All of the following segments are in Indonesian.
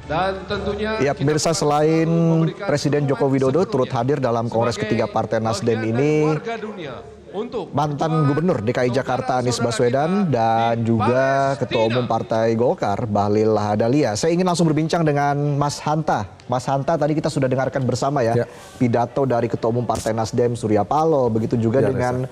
Dan tentunya ya pemirsa, selain Presiden Joko Widodo turut hadir dalam Kongres ketiga Partai Nasdem ini, mantan Gubernur DKI Jakarta Anies Baswedan dan juga Ketua Umum Partai Golkar Bahlil Lahadalia. Saya ingin langsung berbincang dengan Mas Hanta. Mas Hanta, tadi kita sudah dengarkan bersama ya pidato dari Ketua Umum Partai Nasdem Surya Paloh, begitu juga dengan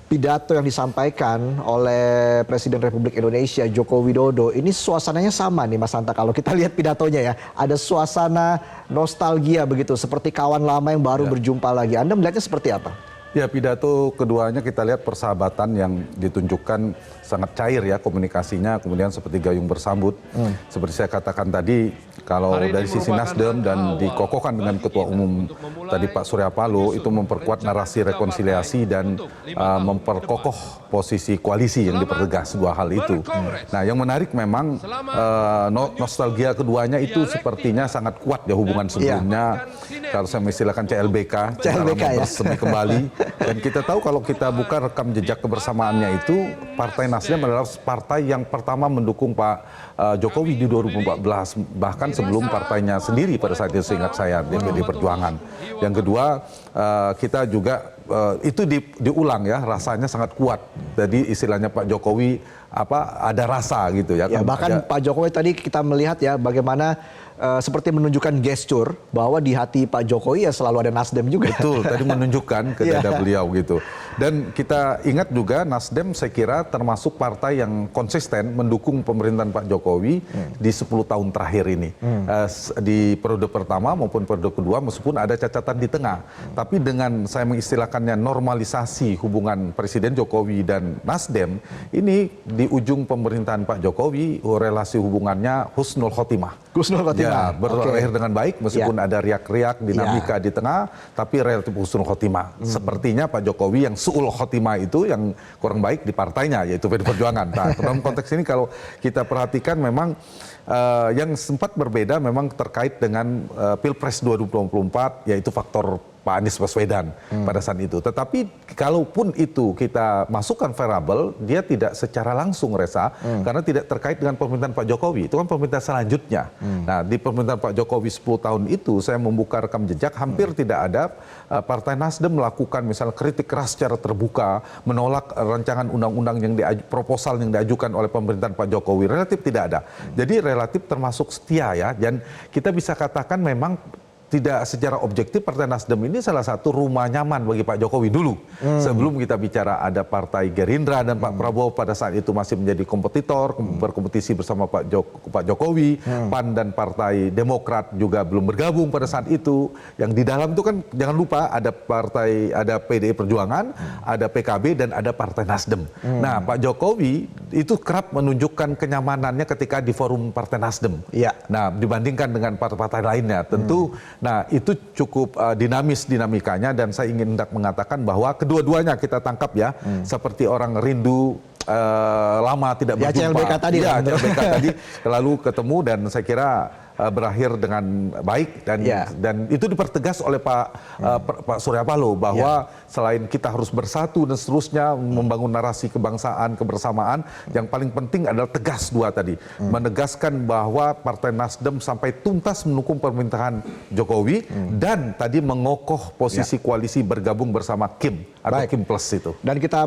pidato yang disampaikan oleh Presiden Republik Indonesia Joko Widodo. Ini suasananya sama nih Mas Hanta, kalau kita lihat pidatonya ya. Ada suasana nostalgia begitu, seperti kawan lama yang baru berjumpa lagi. Anda melihatnya seperti apa? Ya, pidato keduanya kita lihat persahabatan yang ditunjukkan sangat cair ya komunikasinya, kemudian seperti gayung bersambut. Seperti saya katakan tadi, kalau dari sisi Nasdem dan dikokohkan dengan Ketua Umum tadi Pak Surya Paloh, itu memperkuat narasi rekonsiliasi dan memperkokoh posisi koalisi yang dipertegas, dua hal itu. Nah, yang menarik memang nostalgia keduanya itu sepertinya sangat kuat ya hubungan sebelumnya. Kalau saya mengistilahkan CLBK ya. Bersemi kembali. Dan kita tahu kalau kita buka rekam jejak kebersamaannya itu, Partai Nasdem adalah partai yang pertama mendukung Pak Jokowi di 2014, bahkan sebelum partainya sendiri pada saat itu, seingat saya, DPD Perjuangan. Yang kedua, kita juga itu diulang ya, rasanya sangat kuat. Jadi istilahnya Pak Jokowi ada rasa gitu ya. Ya, bahkan Pak Jokowi tadi kita melihat ya bagaimana seperti menunjukkan gestur bahwa di hati Pak Jokowi ya selalu ada Nasdem juga. Betul, tadi menunjukkan ke dada beliau gitu. Dan kita ingat juga Nasdem saya kira termasuk partai yang konsisten mendukung pemerintahan Pak Jokowi di 10 tahun terakhir ini. Di periode pertama maupun periode kedua meskipun ada cacatan di tengah. Tapi dengan saya mengistilahkannya normalisasi hubungan Presiden Jokowi dan Nasdem, ini di ujung pemerintahan Pak Jokowi relasi hubungannya husnul khotimah. Husnul khotimah. Ya, berakhir dengan baik meskipun ada riak-riak dinamika di tengah, tapi relatif husnul khotimah. Sepertinya Pak Jokowi yang su'ul khotimah itu yang kurang baik di partainya, yaitu PD Perjuangan. Nah, dalam konteks ini kalau kita perhatikan memang yang sempat berbeda memang terkait dengan Pilpres 2024, yaitu faktor Pak Anies Baswedan pada saat itu. Tetapi kalaupun itu kita masukkan variabel, dia tidak secara langsung Reza, karena tidak terkait dengan pemerintahan Pak Jokowi. Itu kan pemerintahan selanjutnya. Nah, di pemerintahan Pak Jokowi 10 tahun itu, saya membuka rekam jejak, hampir tidak ada Partai Nasdem melakukan misalnya kritik keras secara terbuka, menolak rancangan undang-undang yang proposal yang diajukan oleh pemerintahan Pak Jokowi. Relatif tidak ada. Jadi relatif termasuk setia ya, dan kita bisa katakan memang tidak secara objektif Partai Nasdem ini salah satu rumah nyaman bagi Pak Jokowi dulu. Sebelum kita bicara ada Partai Gerindra dan Pak Prabowo pada saat itu masih menjadi kompetitor, berkompetisi bersama Pak Jokowi, PAN dan Partai Demokrat juga belum bergabung pada saat itu. Yang di dalam itu kan jangan lupa ada PDI Perjuangan, ada PKB dan ada Partai Nasdem. Nah, Pak Jokowi itu kerap menunjukkan kenyamanannya ketika di forum Partai Nasdem. Nah, dibandingkan dengan partai-partai lainnya, tentu. Nah, itu cukup dinamis dinamikanya, dan saya ingin hendak mengatakan bahwa kedua-duanya kita tangkap ya, seperti orang rindu lama tidak berjumpa. CLBK tadi. Ya, CLBK tadi lalu ketemu, dan saya kira berakhir dengan baik, dan itu dipertegas oleh Pak Surya Paloh bahwa selain kita harus bersatu dan seterusnya membangun narasi kebangsaan, kebersamaan, yang paling penting adalah tegas dua tadi, menegaskan bahwa Partai Nasdem sampai tuntas mendukung pemerintahan Jokowi dan tadi mengokoh posisi koalisi bergabung bersama Kim atau Kim Plus itu. Dan kita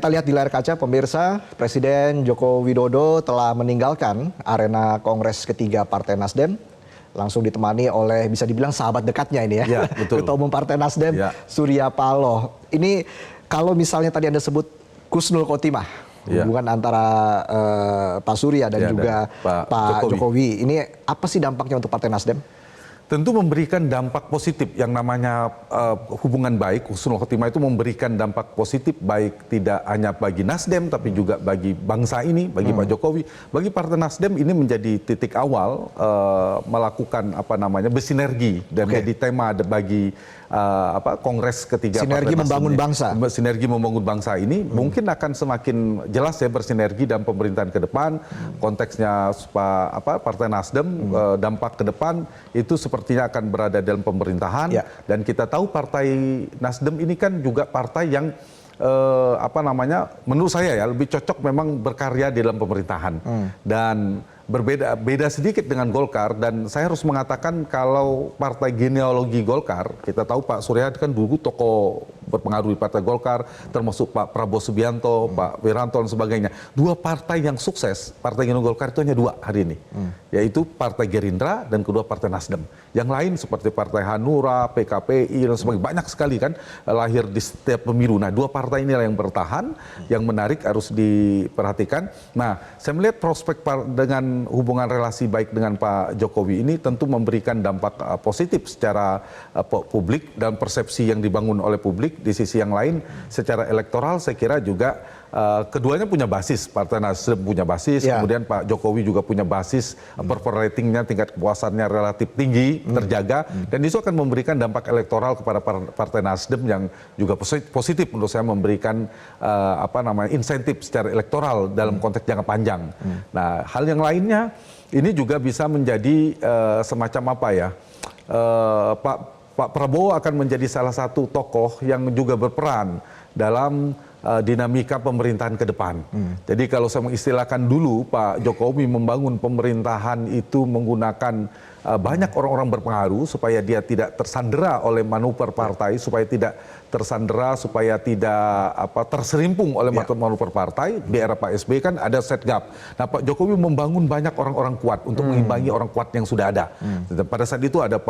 lihat di layar kaca pemirsa, Presiden Joko Widodo telah meninggalkan arena Kongres ketiga Partai Nasdem, langsung ditemani oleh bisa dibilang sahabat dekatnya ini ya, Ketua Umum Partai Nasdem Surya Paloh. Ini kalau misalnya tadi Anda sebut husnul khotimah, hubungan antara Pak Surya dan juga Pak Jokowi, ini apa sih dampaknya untuk Partai Nasdem? Tentu memberikan dampak positif. Yang namanya hubungan baik, husnul khotimah itu memberikan dampak positif, baik tidak hanya bagi Nasdem tapi juga bagi bangsa ini, bagi Pak Jokowi. Bagi Partai Nasdem ini menjadi titik awal melakukan bersinergi, dan menjadi tema bagi Kongres ketiga sinergi membangun bangsa. Sinergi membangun bangsa ini mungkin akan semakin jelas ya bersinergi dalam pemerintahan ke depan. Konteksnya Partai Nasdem dampak ke depan itu sepertinya akan berada dalam pemerintahan, dan kita tahu Partai Nasdem ini kan juga partai yang menurut saya ya lebih cocok memang berkarya di dalam pemerintahan dan beda sedikit dengan Golkar. Dan saya harus mengatakan kalau partai genealogi Golkar, kita tahu Pak Surya kan dulu tokoh berpengaruh di partai Golkar, termasuk Pak Prabowo Subianto, Pak Wiranto dan sebagainya. Dua partai yang sukses, partai genealogi Golkar itu hanya dua hari ini, yaitu Partai Gerindra dan kedua Partai Nasdem. Yang lain seperti Partai Hanura, PKPI dan sebagainya banyak sekali kan lahir di setiap pemilu. Nah, dua partai inilah yang bertahan, yang menarik harus diperhatikan. Nah, saya melihat prospek dengan hubungan relasi baik dengan Pak Jokowi ini tentu memberikan dampak positif secara publik dan persepsi yang dibangun oleh publik. Di sisi yang lain, secara elektoral saya kira juga keduanya punya basis. Partai Nasdem punya basis, kemudian Pak Jokowi juga punya basis, approval ratingnya, tingkat kepuasannya relatif tinggi, terjaga, dan itu akan memberikan dampak elektoral kepada Partai Nasdem yang juga positif menurut saya, memberikan insentif secara elektoral dalam konteks jangka panjang. Nah, hal yang lainnya ini juga bisa menjadi semacam Pak Prabowo akan menjadi salah satu tokoh yang juga berperan dalam dinamika pemerintahan ke depan. Jadi kalau saya mengistilahkan dulu, Pak Jokowi membangun pemerintahan itu menggunakan banyak orang-orang berpengaruh supaya dia tidak tersandera oleh manuver partai, supaya tidak tersandera, supaya tidak terserimpung oleh manuver partai. Di era Pak SBY kan ada setgap. Nah, Pak Jokowi membangun banyak orang-orang kuat untuk mengimbangi orang kuat yang sudah ada. Pada saat itu ada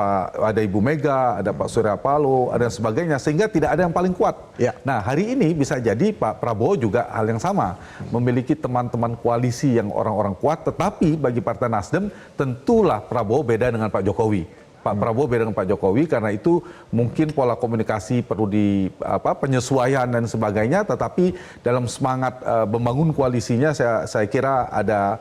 Ibu Mega, ada Pak Surya Paloh, ada sebagainya, sehingga tidak ada yang paling kuat. Nah, hari ini bisa jadi Pak Prabowo juga hal yang sama, memiliki teman-teman koalisi yang orang-orang kuat, tetapi bagi Partai Nasdem tentulah Prabowo beda dengan Pak Jokowi. Pak Prabowo beda dengan Pak Jokowi, karena itu mungkin pola komunikasi perlu penyesuaian dan sebagainya, tetapi dalam semangat membangun koalisinya saya kira ada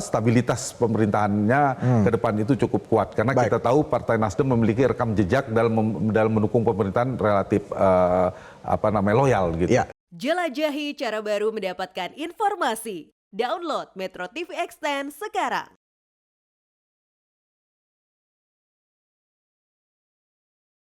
stabilitas pemerintahannya ke depan itu cukup kuat, karena kita tahu Partai Nasdem memiliki rekam jejak dalam mendukung pemerintahan relatif loyal gitu. Jelajahi cara baru mendapatkan informasi. Download Metro TV Extend sekarang.